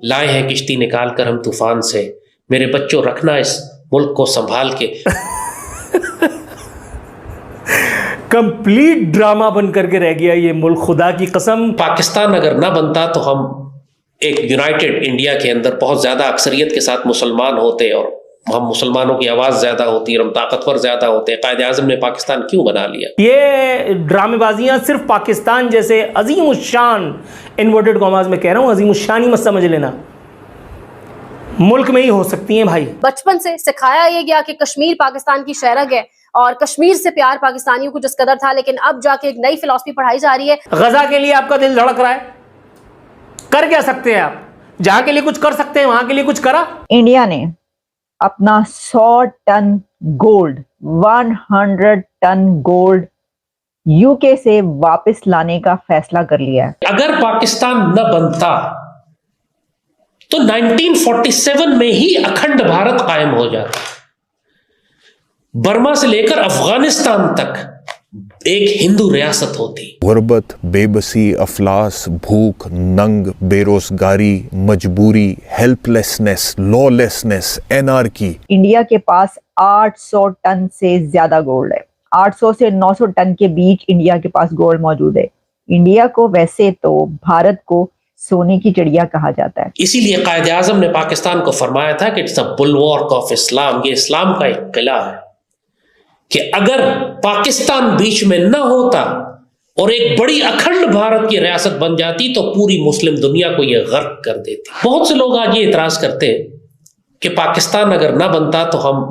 लाए हैं किश्ती निकाल कर हम तूफान से, मेरे बच्चों रखना इस मुल्क को संभाल के। कंप्लीट ड्रामा बन करके रह गया ये मुल्क, खुदा की कसम। पाकिस्तान अगर ना बनता तो हम एक यूनाइटेड इंडिया के अंदर बहुत ज्यादा अक्सरियत के साथ मुसलमान होते और हम मुसलमानों की आवाज ज्यादा होती और हम ताकतवर ज्यादा होते। कायदे आजम ने पाकिस्तान क्यों बना लिया? ये ड्रामेबाजियां सिर्फ पाकिस्तान जैसे अजीम शान, इन्वर्टेड कॉमास में कह रहा हूं, अजीम शान ही मत समझ लेना, मुल्क में ही हो सकती हैं भाई। बचपन से सिखाया ये गया कि कश्मीर पाकिस्तान की शहरग है और कश्मीर से प्यार पाकिस्तानियों को जिस कदर था, लेकिन अब जाके एक नई फिलॉसफी पढ़ाई जा रही है। गजा के लिए आपका दिल धड़क रहा है, कर क्या सकते हैं आप? जहां के लिए कुछ कर सकते हैं वहां के लिए कुछ करा। इंडिया ने अपना 100 tonne gold, 100 tonne gold UK से वापस लाने का फैसला कर लिया है। अगर पाकिस्तान न बनता तो 1947 में ही अखंड भारत कायम हो जाता। बर्मा से लेकर अफगानिस्तान तक एक हिंदू रियासत होती। गुर्बत, बेबसी, अफलास, भूख, नंग, बेरोजगारी, मजबूरी, हेल्पलेसनेस, लॉलेसनेस, एनार्की। इंडिया के पास 800 टन से ज्यादा गोल्ड है। 800 से 900 टन के बीच इंडिया के पास गोल्ड मौजूद है। इंडिया को वैसे तो भारत को सोने की चिड़िया कहा जाता है। इसीलिए कायदे आजम ने पाकिस्तान को फरमाया था कि इट्स अ बुलवॉर्क ऑफ इस्लाम, ये इस्लाम का एक किला है कि अगर पाकिस्तान बीच में न होता और एक बड़ी अखंड भारत की रियासत बन जाती तो पूरी मुस्लिम दुनिया को यह गर्क कर देती। बहुत से लोग आज ये इतराज करते हैं कि पाकिस्तान अगर न बनता तो हम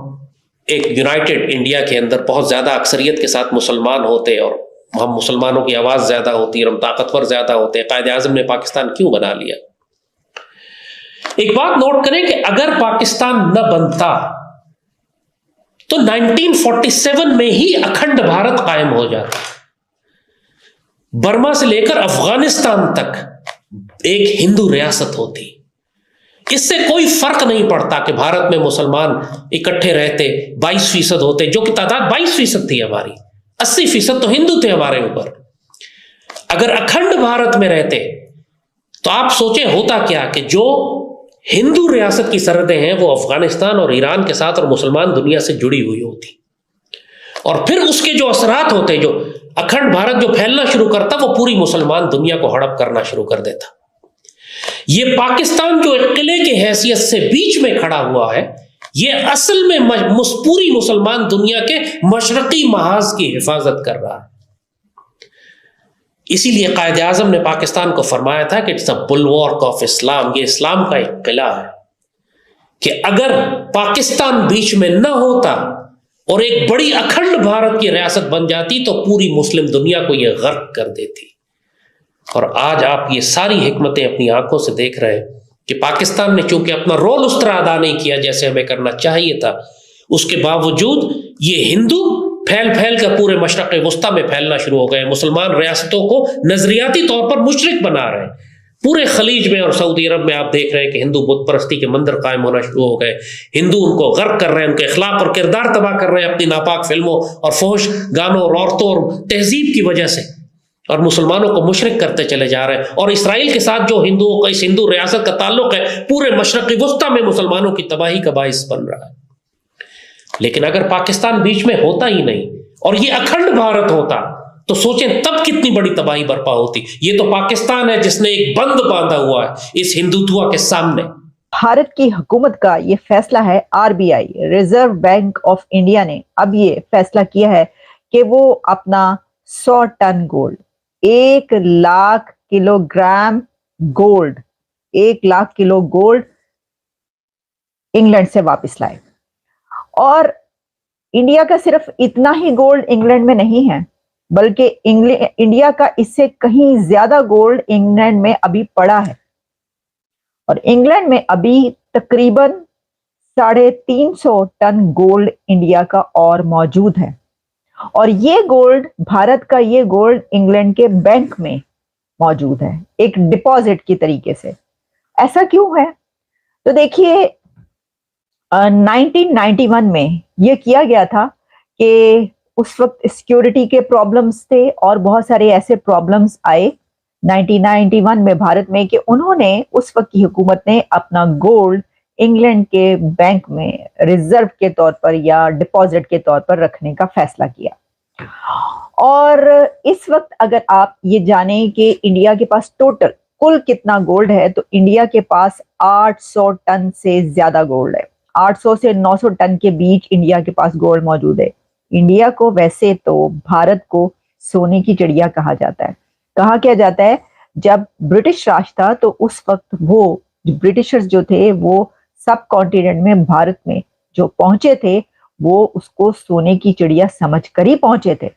एक यूनाइटेड इंडिया के अंदर बहुत ज्यादा अक्सरियत के साथ मुसलमान होते और हम मुसलमानों की आवाज ज्यादा होती और हम ताकतवर ज्यादा होते। कायदे आजम ने पाकिस्तान क्यों बना लिया? एक बात नोट करें कि अगर पाकिस्तान न बनता तो 1947 में ही अखंड भारत कायम हो जाता। बर्मा से लेकर अफगानिस्तान तक एक हिंदू रियासत होती। इससे कोई फर्क नहीं पड़ता कि भारत में मुसलमान इकट्ठे रहते, 22% होते, जो कि तादाद 22% थी हमारी, 80% तो हिंदू थे हमारे ऊपर। अगर अखंड भारत में रहते तो आप सोचें होता क्या कि जो हिंदू रियासत की सरहदें हैं वो अफगानिस्तान और ईरान के साथ और मुसलमान दुनिया से जुड़ी हुई होती, और फिर उसके जो असरात होते, जो अखंड भारत जो फैलना शुरू करता वो पूरी मुसलमान दुनिया को हड़प करना शुरू कर देता। ये पाकिस्तान जो एक किले की हैसियत से बीच में खड़ा हुआ है, ये असल में पूरी मुसलमान दुनिया के मशरकी महाज की हिफाजत कर रहा है। इसीलिए कायदे आजम ने पाकिस्तान को फरमाया था कि इट्स अ बुलवॉर्क ऑफ इस्लाम, ये इस्लाम का एक किला है कि अगर पाकिस्तान बीच में न होता और एक बड़ी अखंड भारत की रियासत बन जाती तो पूरी मुस्लिम दुनिया को यह गर्क कर देती। और आज आप ये सारी हिकमतें अपनी आंखों से देख रहे हैं कि पाकिस्तान ने चूंकि अपना रोल उस तरह अदा नहीं किया जैसे हमें करना चाहिए था, उसके बावजूद ये हिंदू फैल फैल कर पूरे मशरक़ वस्ता में फैलना शुरू हो गए। मुसलमान रियासतों को नजरियाती तौर पर मुशरिक बना रहे हैं। पूरे खलीज में और सऊदी अरब में आप देख रहे हैं कि हिंदू बुत परस्ती के मंदिर कायम होना शुरू हो गए। हिंदू उनको गर्क कर रहे हैं, उनके अखलाक और किरदार तबाह कर रहे हैं अपनी नापाक फिल्मों और फहश गानों और औरतों और तहजीब की वजह से, और मुसलमानों को मुशरिक करते चले जा रहे हैं। और इसराइल के साथ जो हिंदुओं का, इस हिंदू रियासत का ताल्लुक है, पूरे मशरक़ वस्ता में मुसलमानों की तबाही का बाइस बन रहा है। लेकिन अगर पाकिस्तान बीच में होता ही नहीं और ये अखंड भारत होता तो सोचें तब कितनी बड़ी तबाही बर्पा होती। ये तो पाकिस्तान है जिसने एक बंद बांधा हुआ है इस हिंदुत्व के सामने। भारत की हुकूमत का ये फैसला है, RBI, reserve bank of India ने अब ये फैसला किया है कि वो अपना 100 tonne gold, 1 lakh kilogram gold, 1 lakh kilo gold England से वापस लाए। और इंडिया का सिर्फ इतना ही गोल्ड इंग्लैंड में नहीं है, बल्कि इंडिया का इससे कहीं ज्यादा गोल्ड इंग्लैंड में अभी पड़ा है। और इंग्लैंड में अभी तकरीबन 350 टन गोल्ड इंडिया का और मौजूद है। और ये गोल्ड, भारत का ये गोल्ड इंग्लैंड के बैंक में मौजूद है, एक डिपॉजिट की तरीके से। ऐसा क्यों है? तो देखिए 1991 में यह किया गया था कि उस वक्त सिक्योरिटी के प्रॉब्लम्स थे और बहुत सारे ऐसे प्रॉब्लम्स आए 1991 में भारत में कि उन्होंने, उस वक्त की हुकूमत ने अपना गोल्ड इंग्लैंड के बैंक में रिजर्व के तौर पर या डिपॉजिट के तौर पर रखने का फैसला किया। और इस वक्त अगर आप ये जानें कि इंडिया के पास टोटल कुल कितना गोल्ड है, तो इंडिया के पास 800 टन से ज्यादा गोल्ड है। 800 से 900 टन के बीच इंडिया के पास गोल्ड मौजूद है। इंडिया को वैसे तो भारत को सोने की चिड़िया कहा जाता है। कहा क्या जाता है, जब ब्रिटिश राज था तो उस वक्त वो ब्रिटिशर्स जो थे वो सब कॉन्टिनेंट में भारत में जो पहुंचे थे वो उसको सोने की चिड़िया समझ कर ही पहुंचे थे,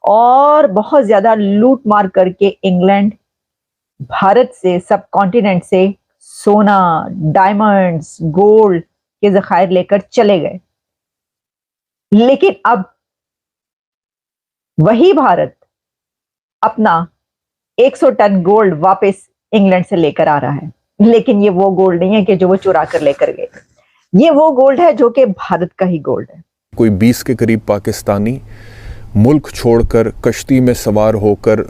और बहुत ज्यादा लूट मार करके इंग्लैंड भारत से, सब कॉन्टिनेंट से सोना, डायमंड्स, गोल्ड के जखायर लेकर चले गए। लेकिन अब वही भारत अपना 100 टन गोल्ड वापस इंग्लैंड से लेकर आ रहा है, लेकिन ये वो गोल्ड नहीं है कि जो वो चुरा कर लेकर गए। ये वो गोल्ड है जो कि भारत का ही गोल्ड है। कोई 20 के करीब पाकिस्तानी मुल्क छोड़कर कश्ती में सवार होकर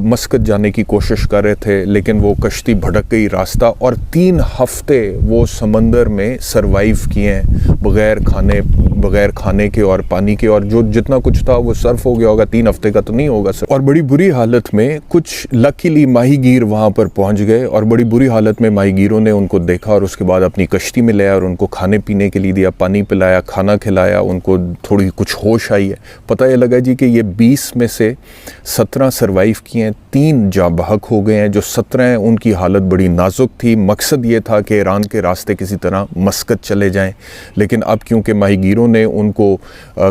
मस्कत जाने की कोशिश कर रहे थे, लेकिन वो कश्ती भटक गई रास्ता, और 3 हफ्ते वो समंदर में सरवाइव किए हैं बगैर खाने के और पानी के, और जो जितना कुछ था वो सर्फ हो गया होगा। 3 हफ्ते का तो नहीं होगा सर। और बड़ी बुरी हालत में कुछ लकीली माहीगीर वहाँ पर पहुँच गए, और बड़ी बुरी हालत में माहीगीरों ने उनको देखा और उसके बाद अपनी कश्ती में ले आया और उनको खाने पीने के लिए दिया, पानी पिलाया, खाना खिलाया, उनको थोड़ी कुछ होश आई है। पता ये लगा कि ये 20 में से 17 सरवाइव किए हैं, 3 जाँ बहक हो गए हैं। जो 17 हैं उनकी हालत बड़ी नाजुक थी। मकसद ये था कि ईरान के रास्ते किसी तरह मस्कत चले जाएं, लेकिन अब क्योंकि माहीगीरों ने उनको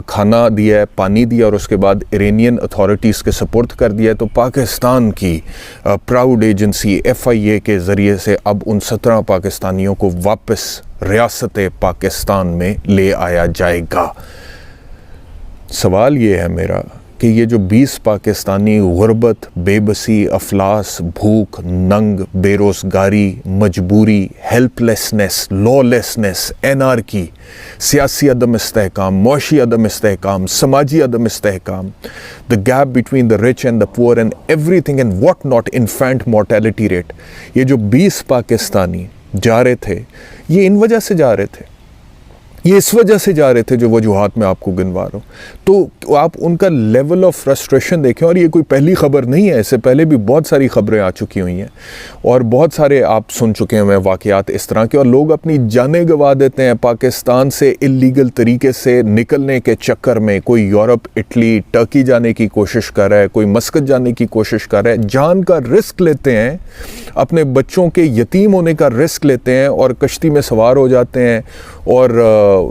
खाना दिया है, पानी दिया और उसके बाद इरानियन अथॉरिटीज़ के सपोर्ट कर दिया है, तो पाकिस्तान की प्राउड एजेंसी FIA के ज़रिए से अब उन 17 पाकिस्तानियों को वापस रियासत पाकिस्तान में ले आया जाएगा। सवाल ये है मेरा कि ये जो 20 पाकिस्तानी गुर्बत, बेबसी, अफलास, भूख, नंग, बेरोज़गारी, मजबूरी, हेल्पलेसनेस, लॉलेसनेस, एनार्की, सियासी अदम इस्तेहकाम, मौशी अदम इस्तेहकाम, समाजी अदम इस्तेहकाम, the gap between the rich and the poor and everything and what not, infant mortality rate, ये जो 20 पाकिस्तानी जा रहे थे, ये इन वजह से जा रहे थे, ये इस वजह से जा रहे थे जो वजूहात में आपको गिनवा रहा हूँ। तो आप उनका लेवल ऑफ फ्रस्ट्रेशन देखें, और ये कोई पहली खबर नहीं है, इससे पहले भी बहुत सारी खबरें आ चुकी हुई हैं और बहुत सारे आप सुन चुके हैं वाक़यात इस तरह के, और लोग अपनी जानें गंवा देते हैं पाकिस्तान से इल्लीगल तरीके से निकलने के चक्कर में। कोई यूरोप, इटली, टर्की जाने की कोशिश कर रहा है, कोई मस्कत जाने की कोशिश कर रहा है, जान का रिस्क लेते हैं, अपने बच्चों के यतीम होने का रिस्क लेते हैं और कश्ती में सवार हो जाते हैं और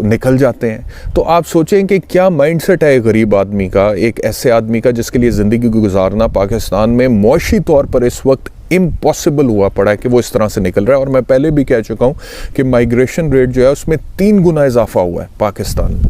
निकल जाते हैं। तो आप सोचें कि क्या माइंडसेट है गरीब आदमी का, एक ऐसे आदमी का जिसके लिए ज़िंदगी गुजारना पाकिस्तान में मौशी तौर पर इस वक्त इम्पॉसिबल हुआ पड़ा है कि वो इस तरह से निकल रहा है। और मैं पहले भी कह चुका हूँ कि माइग्रेशन रेट जो है उसमें 3 गुना इजाफा हुआ है पाकिस्तान में।